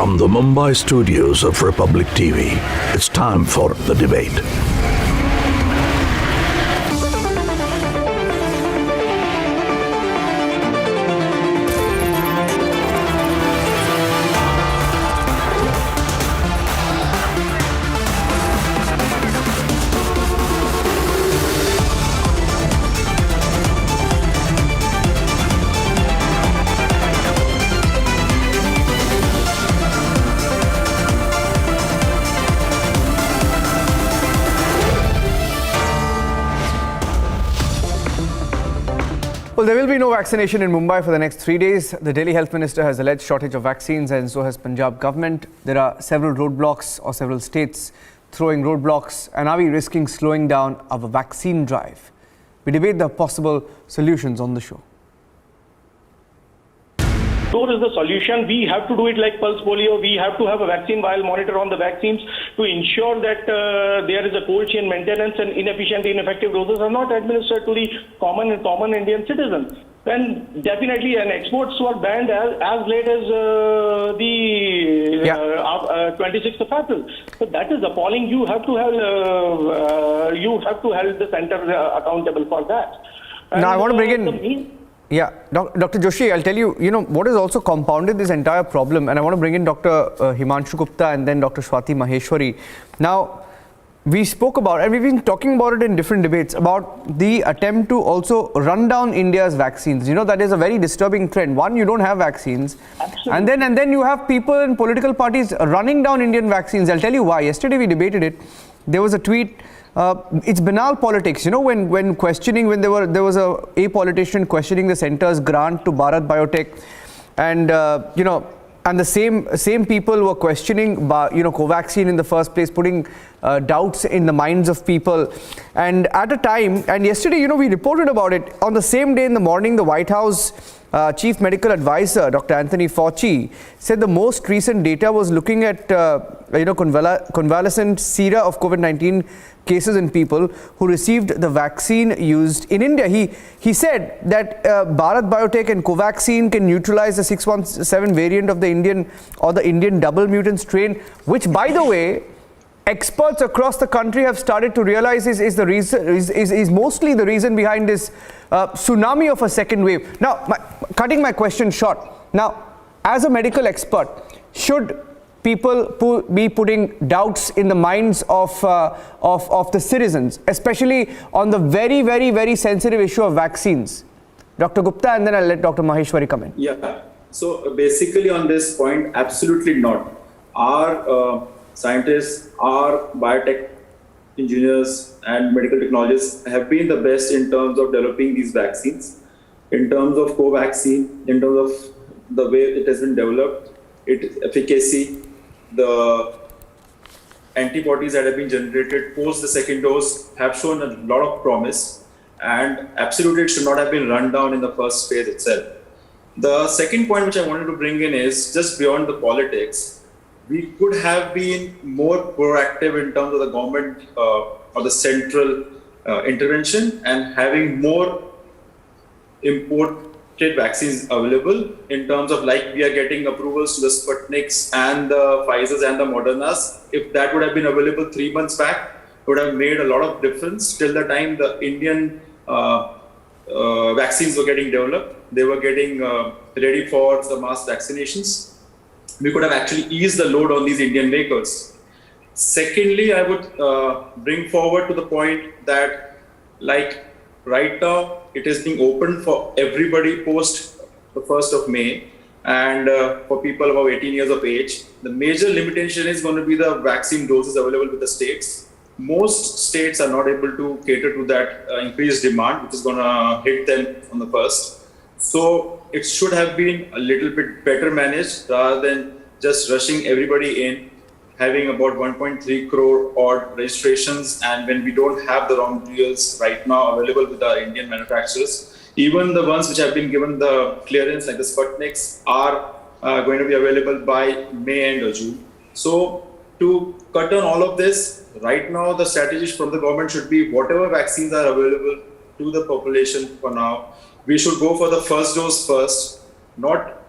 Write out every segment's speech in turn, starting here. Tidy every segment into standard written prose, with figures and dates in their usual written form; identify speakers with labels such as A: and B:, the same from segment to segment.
A: From the Mumbai studios of Republic TV, it's time for The Debate.
B: Well, there will be no vaccination in Mumbai for the next 3 days. The Delhi Health Minister has alleged shortage of vaccines, and so has Punjab government. There are several roadblocks, or several states throwing roadblocks, and are we risking slowing down our vaccine drive? We debate the possible solutions on the show.
C: Store is the solution. We have to do it like pulse polio. We have to have a vaccine vial monitor on the vaccines to ensure that there is a cold chain maintenance and inefficient, ineffective doses are not administered to the common Indian citizens. And definitely, and exports were banned as late as the 26th of April. So that is appalling. You have to hold the center accountable for that. And
B: now I want to bring in. Yeah, Dr. Joshi, I'll tell you, what has also compounded this entire problem, and I want to bring in Dr. Himanshu Gupta and then Dr. Swati Maheshwari. Now, we spoke about, and we've been talking about it in different debates, about the attempt to also run down India's vaccines. That is a very disturbing trend. One, you don't have vaccines. Absolutely. And then you have people in political parties running down Indian vaccines. I'll tell you why. Yesterday we debated it. There was a tweet. It's banal politics, when questioning, when there was a politician questioning the centre's grant to Bharat Biotech, and and the same people were questioning Covaxin in the first place, putting doubts in the minds of people. And at a time, and yesterday we reported about it, on the same day in the morning, the White House Chief Medical Advisor Dr. Anthony Fauci said the most recent data was looking at convalescent sera of COVID-19 cases in people who received the vaccine used in India. He said that Bharat Biotech and Covaxin can neutralize the 617 variant of the Indian double mutant strain, which, by the way, experts across the country have started to realize is mostly the reason behind this tsunami of a second wave. Now, cutting my question short. Now, as a medical expert, should people be putting doubts in the minds of the citizens, especially on the very, very, very sensitive issue of vaccines? Dr. Gupta, and then I'll let Dr. Maheshwari come in.
D: Yeah. So basically on this point, absolutely not. Our scientists, our biotech engineers and medical technologists have been the best in terms of developing these vaccines. In terms of Covaxin, in terms of the way it has been developed, its efficacy, the antibodies that have been generated post the second dose have shown a lot of promise, and absolutely it should not have been run down in the first phase itself. The second point which I wanted to bring in is just beyond the politics. We could have been more proactive in terms of the government or the central intervention and having more imported vaccines available, in terms of like we are getting approvals to the Sputniks and the Pfizers and the Modernas. If that would have been available 3 months back, it would have made a lot of difference. Till the time the Indian vaccines were getting developed, they were getting ready for the mass vaccinations, we could have actually eased the load on these Indian makers. Secondly, I would bring forward to the point that, like right now, it is being opened for everybody post the 1st of May, and for people above 18 years of age. The major limitation is going to be the vaccine doses available with the states. Most states are not able to cater to that increased demand, which is going to hit them on the first. So it should have been a little bit better managed rather than just rushing everybody in, having about 1.3 crore odd registrations, and when we don't have the raw materials right now available with our Indian manufacturers. Even the ones which have been given the clearance, like the Sputniks, are going to be available by May end or June. So to cut on all of this, right now the strategies from the government should be whatever vaccines are available to the population for now, we should go for the first dose first, not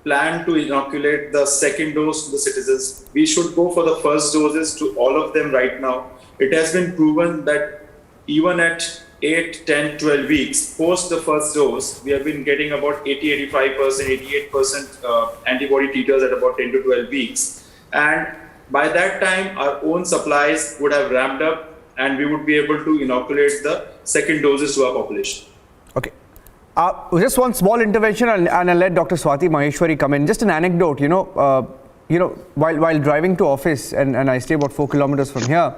D: plan to inoculate the second dose to the citizens. We should go for the first doses to all of them right now. It has been proven that even at 8, 10, 12 weeks post the first dose, we have been getting about 80, 85%, 88% antibody titers at about 10 to 12 weeks. And by that time, our own supplies would have ramped up and we would be able to inoculate the second doses to our population.
B: Okay. Just one small intervention, and I'll let Dr. Swati Maheshwari come in. Just an anecdote, while driving to office, and I stay about 4 kilometers from here,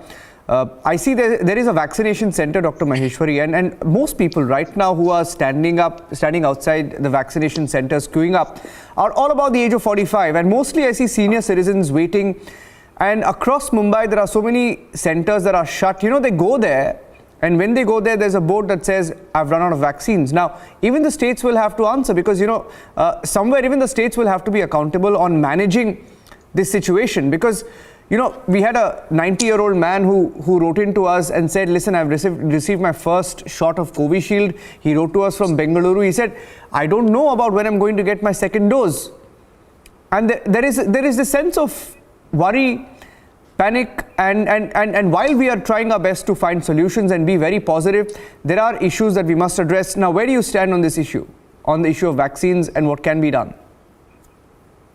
B: I see there is a vaccination center, Dr. Maheshwari, and most people right now who are standing outside the vaccination centers, queuing up, are all about the age of 45, and mostly I see senior citizens waiting. And across Mumbai, there are so many centers that are shut. They go there, and when they go there, there's a board that says, I've run out of vaccines. Now, even the states will have to answer because, somewhere even the states will have to be accountable on managing this situation. Because, we had a 90-year-old man who wrote in to us and said, listen, I've received my first shot of Covishield. He wrote to us from Bengaluru. He said, I don't know about when I'm going to get my second dose. And there is this sense of worry, panic, and while we are trying our best to find solutions and be very positive, there are issues that we must address. Now, where do you stand on this issue, on the issue of vaccines and what can be done?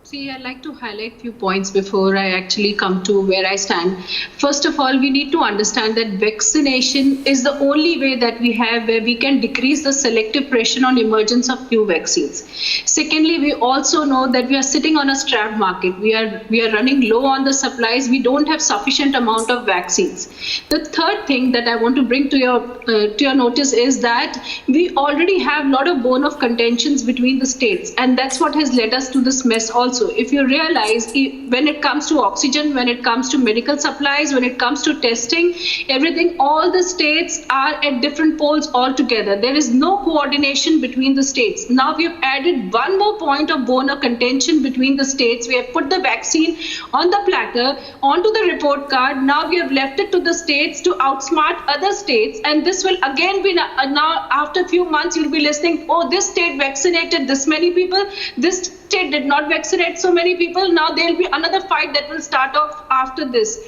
E: See, I'd like to highlight a few points before I actually come to where I stand. First of all, we need to understand that vaccination is the only way that we have where we can decrease the selective pressure on emergence of new vaccines. Secondly, we also know that we are sitting on a strapped market. We are running low on the supplies. We don't have sufficient amount of vaccines. The third thing that I want to bring to your notice is that we already have a lot of bone of contentions between the states, and that's what has led us to this mess also. If you realize, when it comes to oxygen, when it comes to medical supplies, when it comes to testing, everything, all the states are at different poles altogether. There is no coordination between the states. Now we have added one more point of bone of contention between the states. We have put the vaccine on the platter, onto the report card. Now we have left it to the states to outsmart other states. And this will again be, now after a few months, you'll be listening, oh, this state vaccinated this many people, this state did not vaccinate so many people. Now there will be another fight that will start off after this.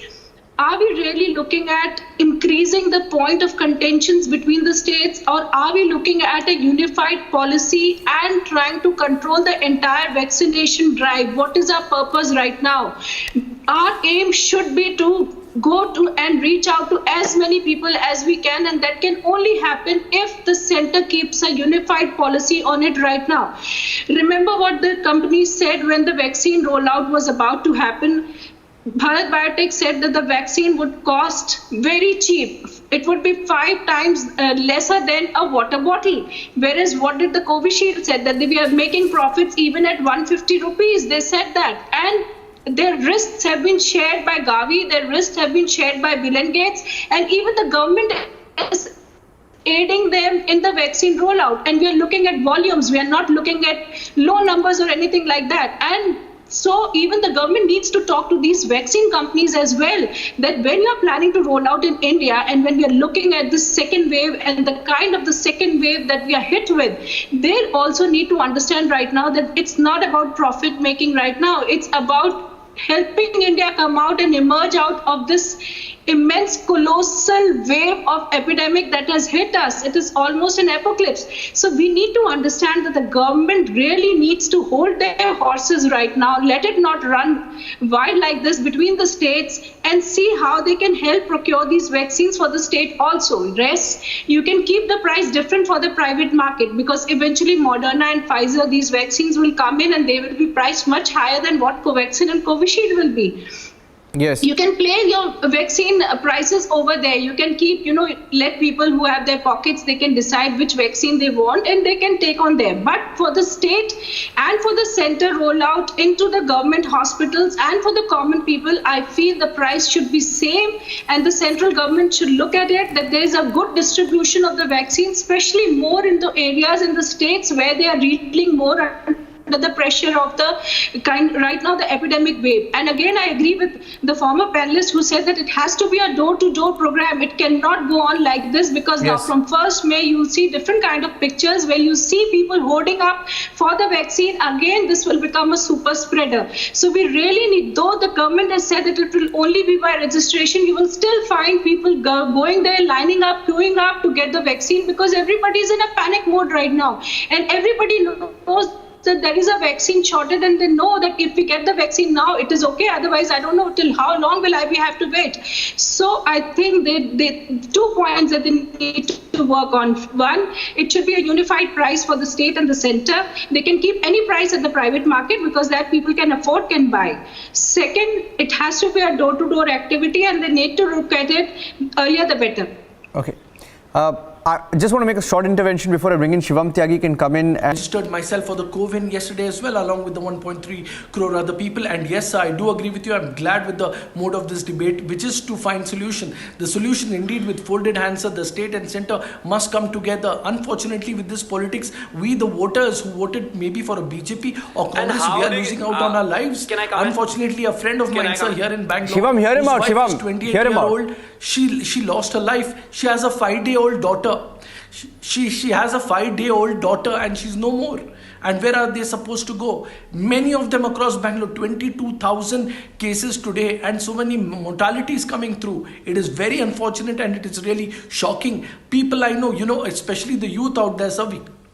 E: Are we really looking at increasing the point of contentions between the states, or are we looking at a unified policy and trying to control the entire vaccination drive? What is our purpose right now? Our aim should be to go to and reach out to as many people as we can, and that can only happen if the center keeps a unified policy on it right now. Remember what the company said when the vaccine rollout was about to happen. Bharat Biotech said that the vaccine would cost very cheap. It would be 5 times lesser than a water bottle. Whereas what did the Covishield said? That they were making profits even at 150 rupees. They said that. And their risks have been shared by Gavi, their risks have been shared by Bill and Gates, and even the government is aiding them in the vaccine rollout. And we are looking at volumes. We are not looking at low numbers or anything like that. And so even the government needs to talk to these vaccine companies as well, that when you are planning to roll out in India, and when we are looking at this second wave and the kind of the second wave that we are hit with, they also need to understand right now that it's not about profit making right now. It's about helping India come out and emerge out of this immense colossal wave of epidemic that has hit us. It is almost an apocalypse. So we need to understand that the government really needs to hold their horses right now. Let it not run wild like this between the states, and see how they can help procure these vaccines for the state also. Rest, you can keep the price different for the private market, because eventually Moderna and Pfizer, these vaccines will come in and they will be priced much higher than what Covaxin and Covishield will be.
B: Yes.
E: You can play your vaccine prices over there. You can keep, let people who have their pockets, they can decide which vaccine they want and they can take on there. But for the state and for the center rollout into the government hospitals and for the common people, I feel the price should be same, and the central government should look at it that there is a good distribution of the vaccine, especially more in the areas in the states where they are reading more under the pressure of the right now the epidemic wave. And again, I agree with the former panelist who said that it has to be a door-to-door program. It cannot go on like this, because now from 1st May you see different kind of pictures where you see people holding up for the vaccine. Again, this will become a super spreader. So we really need, though the government has said that it will only be by registration, you will still find people going there, lining up, queuing up to get the vaccine, because everybody is in a panic mode right now, and everybody knows that there is a vaccine shortage, and they know that if we get the vaccine now, it is okay. Otherwise, I don't know till how long will I have to wait. So I think they 2 points that they need to work on. One, it should be a unified price for the state and the center. They can keep any price at the private market, because that people can afford, can buy. Second, it has to be a door-to-door activity, and they need to look at it earlier the better.
B: Okay. I just want to make a short intervention before I bring in Shivam Tyagi can come in. And
F: registered myself for the COVID yesterday as well, along with the 1.3 crore other people. And yes, sir, I do agree with you. I'm glad with the mode of this debate, which is to find solution. The solution indeed with folded hands, sir, the state and center must come together. Unfortunately, with this politics, we the voters who voted maybe for a BJP or Congress, we are losing out on our lives. Unfortunately, a friend of mine, sir, here in Bangalore,
B: Shivam, hear him out. Shivam,
F: 28-year-old, she lost her life. She has a 5-day-old daughter. She has a 5-day-old daughter, and she's no more. And where are they supposed to go? Many of them across Bangalore, 22,000 cases today, and so many mortalities coming through. It is very unfortunate, and it is really shocking. People I know, especially the youth out there, sir,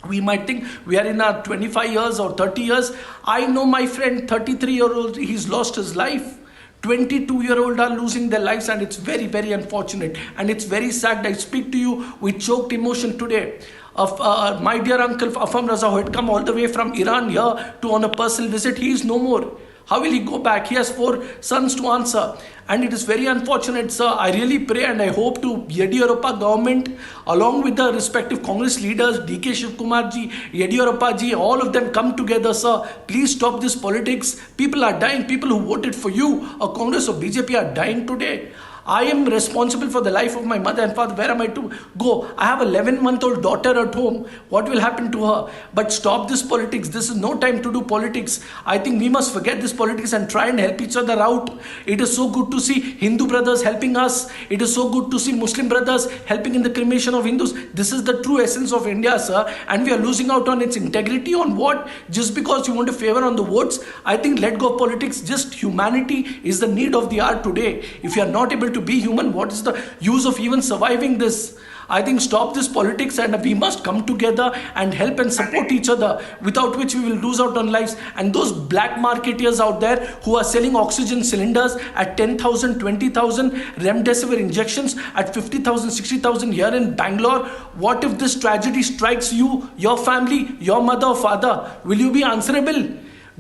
F: we might think we are in our 25 years or 30 years. I know my friend, 33-year-old, he's lost his life. 22-year-old are losing their lives, and it's very, very unfortunate, and it's very sad. I speak to you with choked emotion today of my dear uncle Afam Raza, who had come all the way from Iran here to on a personal visit. He is no more. How will he go back? He has 4 sons to answer. And it is very unfortunate, sir. I really pray and I hope to Yediyurappa government, along with the respective Congress leaders, DK Shivkumar ji, Yediyurappa ji, all of them come together, sir. Please stop this politics. People are dying. People who voted for you or Congress or BJP are dying today. I am responsible for the life of my mother and father. Where am I to go? I have an 11-month-old daughter at home. What will happen to her? But stop this politics. This is no time to do politics. I think we must forget this politics and try and help each other out. It is so good to see Hindu brothers helping us. It is so good to see Muslim brothers helping in the cremation of Hindus. This is the true essence of India, sir. And we are losing out on its integrity. On what? Just because you want to favor on the votes? I think let go of politics. Just humanity is the need of the hour today. If you are not able to be human, what is the use of even surviving this? I think stop this politics, and we must come together and help and support each other, without which we will lose out on lives. And those black marketeers out there who are selling oxygen cylinders at 10,000, 20,000, remdesivir injections at 50,000, 60,000 here in Bangalore. What if this tragedy strikes you, your family, your mother or father? Will you be answerable?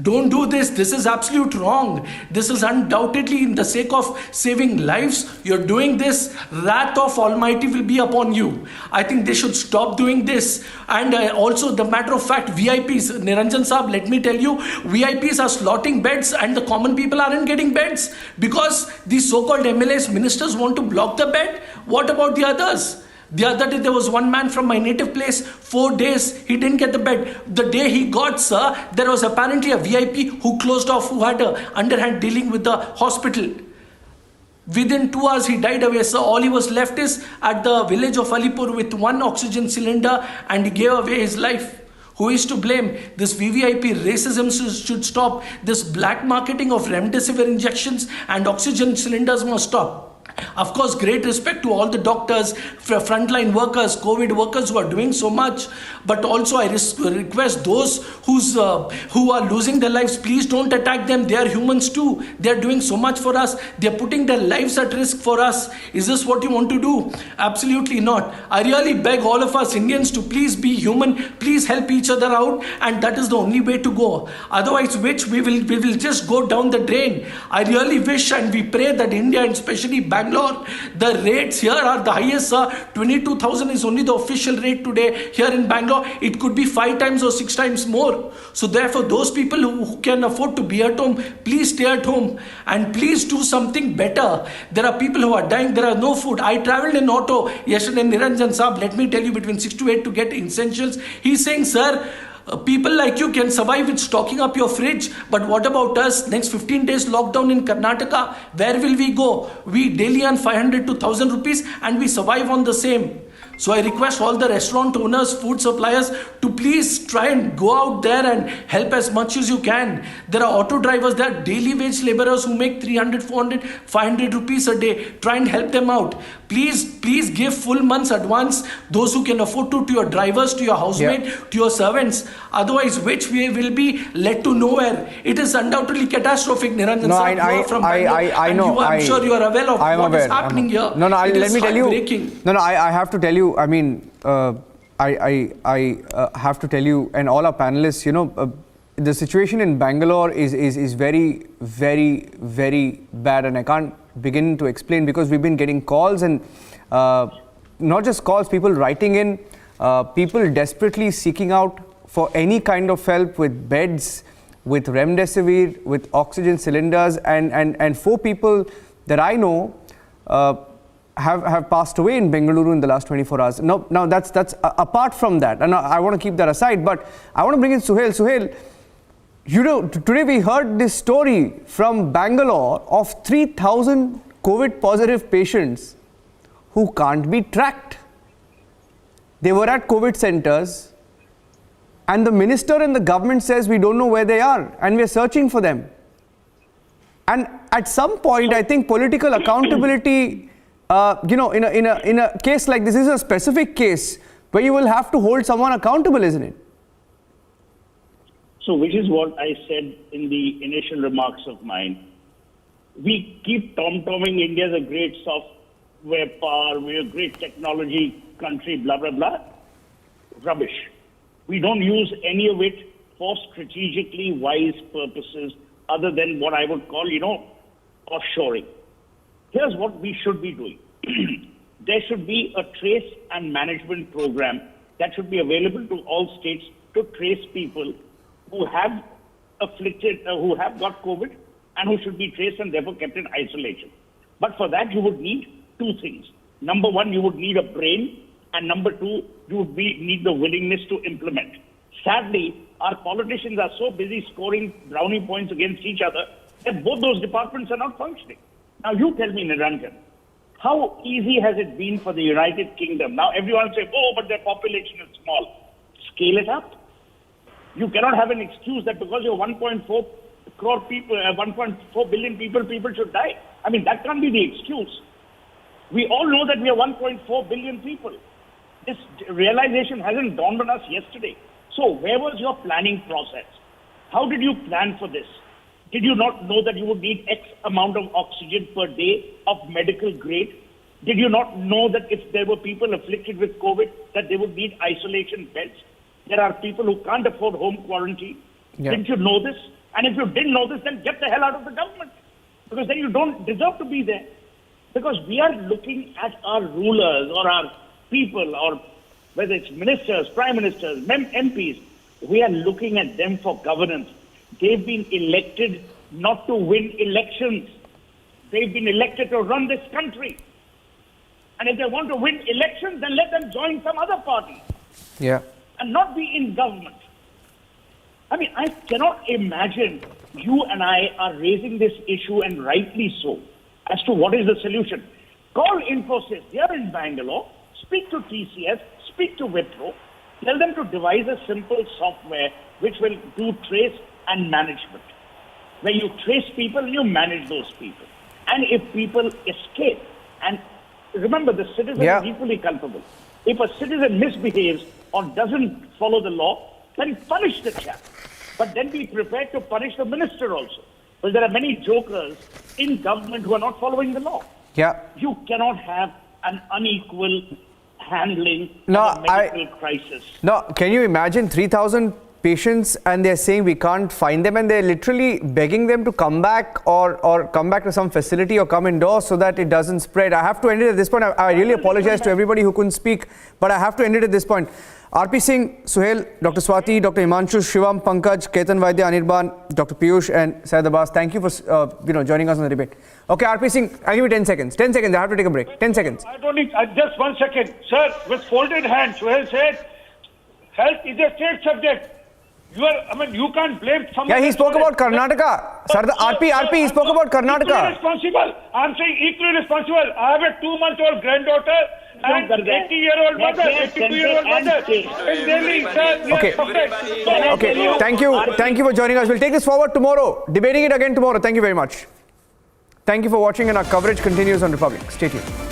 F: Don't do this. This is absolute wrong. This is undoubtedly in the sake of saving lives. You're doing this. Wrath of Almighty will be upon you. I think they should stop doing this. And also the matter of fact, VIPs, Niranjan Saab, let me tell you, VIPs are slotting beds and the common people aren't getting beds because these so-called MLAs, ministers want to block the bed. What about the others? The other day, there was one man from my native place, 4 days, he didn't get the bed. The day he got, sir, there was apparently a VIP who closed off, who had a underhand dealing with the hospital. Within 2 hours, he died away, sir. All he was left is at the village of Alipur with 1 oxygen cylinder, and he gave away his life. Who is to blame? This VVIP racism should stop. This black marketing of remdesivir injections and oxygen cylinders must stop. Of course, great respect to all the doctors, frontline workers, COVID workers who are doing so much. But also I request those who are losing their lives, please don't attack them. They are humans too. They are doing so much for us. They are putting their lives at risk for us. Is this what you want to do? Absolutely not. I really beg all of us Indians to please be human. Please help each other out. And that is the only way to go. Otherwise, which we will just go down the drain. I really wish and we pray that India, and especially Bangalore, the rates here are the highest, sir. 22,000 is only the official rate today here in Bangalore. It could be 5 times or 6 times more. So therefore, those people who can afford to be at home, please stay at home and please do something better. There are people who are dying. There are no food. I traveled in auto yesterday, Niranjan Saab, let me tell you, between 6 to 8 to get essentials. He's saying, sir, People like you can survive with stocking up your fridge, but what about us? Next 15 days lockdown in Karnataka, where will we go? We daily earn 500 to 1000 rupees and we survive on the same. So I request all the restaurant owners, food suppliers to please try and go out there and help as much as you can. There are auto drivers, there are daily wage laborers who make 300, 400, 500 rupees a day. Try and help them out. Please give full month's advance, those who can afford to your drivers, to your housemaid, to your servants. Otherwise, which we will be led to nowhere. It is undoubtedly catastrophic, Niranjan
B: No,
F: sir. You are from Bangalore,
B: I know.
F: I'm sure you are aware of what is happening here.
B: No, let me tell you.
F: Heartbreaking.
B: No, I have to tell you. I mean, I have to tell you, and all our panelists, you know, the situation in Bangalore is very, very, very bad, and I can't begin to explain because we've been getting calls, and not just calls, people writing in, people desperately seeking out for any kind of help with beds, with remdesivir, with oxygen cylinders, and 4 people that I know have passed away in Bengaluru in the last 24 hours. Now that's apart from that, and I want to keep that aside, but I want to bring in Suhail. Suhail, you know, today we heard this story from Bangalore of 3,000 COVID positive patients who can't be tracked. They were at COVID centers, and the minister and the government says we don't know where they are and we're searching for them. And at some point, I think political accountability, you know, in a case like this is a specific case where you will have to hold someone accountable, isn't it?
G: So, which is what I said in the initial remarks of mine. We keep tom-tomming India as a great software power, we're a great technology country, blah, blah, blah. Rubbish. We don't use any of it for strategically wise purposes other than what I would call, you know, offshoring. Here's what we should be doing. There should be a trace and management program that should be available to all states to trace people who have who have got COVID and who should be traced and therefore kept in isolation. But for that, you would need 2 things. Number 1, you would need a brain, and number 2, you would need the willingness to implement. Sadly, our politicians are so busy scoring brownie points against each other that both those departments are not functioning. Now, you tell me, Niranjan, how easy has it been for the United Kingdom? Now, everyone says, oh, but their population is small. Scale it up. You cannot have an excuse that because you're 1.4 crore people, 1.4 billion people should die. I mean, that can't be the excuse. We all know that we are 1.4 billion people. This realization hasn't dawned on us yesterday. So where was your planning process? How did you plan for this? Did you not know that you would need X amount of oxygen per day of medical grade? Did you not know that if there were people afflicted with COVID, that they would need isolation beds? There are people who can't afford home quarantine. Yeah. Didn't you know this? And if you didn't know this, then get the hell out of the government. Because then you don't deserve to be there. Because we are looking at our rulers or our people, or whether it's ministers, prime ministers, MPs, we are looking at them for governance. They've been elected not to win elections. They've been elected to run this country. And if they want to win elections, then let them join some other party.
B: Yeah.
G: And not be in government. I mean, I cannot imagine you and I are raising this issue, and rightly so, as to what is the solution. Call Infosys, they are in Bangalore, speak to TCS, speak to Wipro, tell them to devise a simple software which will do trace and management, where you trace people, you manage those people. And if people escape, and remember, the citizen is equally culpable. If a citizen misbehaves or doesn't follow the law, then punish the chap. But then be prepared to punish the minister also. Because there are many jokers in government who are not following the law. Yeah. You cannot have an unequal handling of a medical crisis.
B: No, can you imagine 3,000 patients and they're saying we can't find them, and they're literally begging them to come back or come back to some facility or come indoors so that it doesn't spread. I have to end it at this point. I really apologize to everybody who couldn't speak, but I have to end it at this point. RP Singh, Suhail, Dr. Swati, Dr. Himanshu, Shivam, Pankaj, Ketan Vaidya, Anirban, Dr. Piyush and Syed Abbas, thank you for joining us on the debate. Okay, RP Singh, I'll give you 10 seconds. 10 seconds, I have to take a break. 10 seconds.
H: I don't need, just 1 second. Sir, with folded hands, Suhail said, health is a state subject. You can't blame someone.
B: Yeah, he spoke about Karnataka. Sir, the RP, he spoke about Karnataka.
H: Equally responsible. I'm saying equally responsible. I have a 2-month-old granddaughter and 80-year-old mother, 82-year-old mother. In Delhi, sir.
B: Okay. Thank you for joining us. We'll take this forward tomorrow. Debating it again tomorrow. Thank you very much. Thank you for watching, and our coverage continues on Republic. Stay tuned.